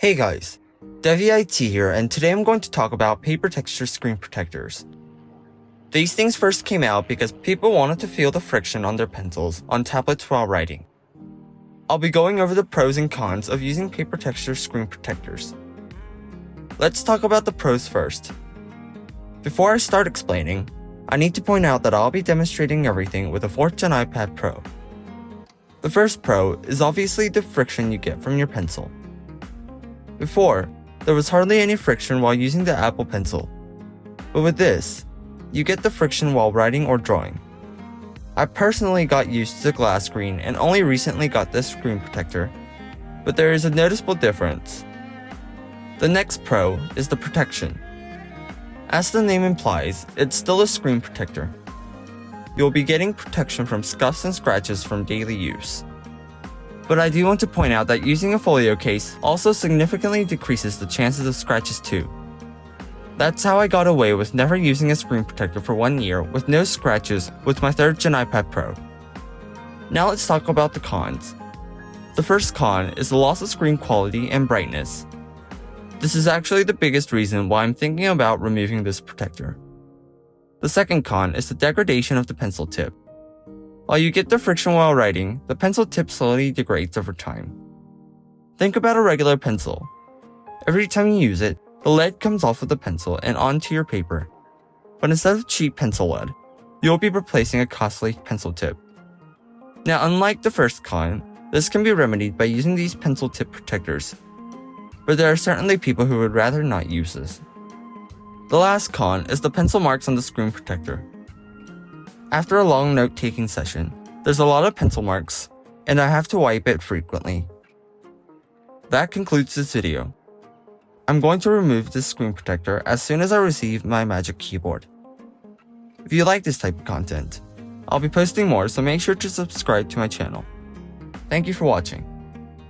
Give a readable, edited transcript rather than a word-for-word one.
Hey guys, DJI here, and today I'm going to talk about paper texture screen protectors. These things first came out because people wanted to feel the friction on their pencils on tablets while writing. I'll be going over the pros and cons of using paper texture screen protectors. Let's talk about the pros first. Before I start explaining, I need to point out that I'll be demonstrating everything with a 4th Gen iPad Pro. The first pro is obviously the friction you get from your pencil. Before, there was hardly any friction while using the Apple Pencil. But with this, you get the friction while writing or drawing. I personally got used to the glass screen and only recently got this screen protector, but there is a noticeable difference. The next pro is the protection. As the name implies, it's still a screen protector. You'll be getting protection from scuffs and scratches from daily use. But I do want to point out that using a folio case also significantly decreases the chances of scratches too. That's how I got away with never using a screen protector for 1 year with no scratches with my 3rd Gen iPad Pro. Now let's talk about the cons. The first con is the loss of screen quality and brightness. This is actually the biggest reason why I'm thinking about removing this protector. The second con is the degradation of the pencil tip. While you get the friction while writing, the pencil tip slowly degrades over time. Think about a regular pencil. Every time you use it, the lead comes off of the pencil and onto your paper. But instead of cheap pencil lead, you'll be replacing a costly pencil tip. Now, unlike the first con, this can be remedied by using these pencil tip protectors. But there are certainly people who would rather not use this. The last con is the pencil marks on the screen protector. After a long note-taking session, there's a lot of pencil marks, and I have to wipe it frequently. That concludes this video. I'm going to remove this screen protector as soon as I receive my Magic Keyboard. If you like this type of content, I'll be posting more, so make sure to subscribe to my channel. Thank you for watching.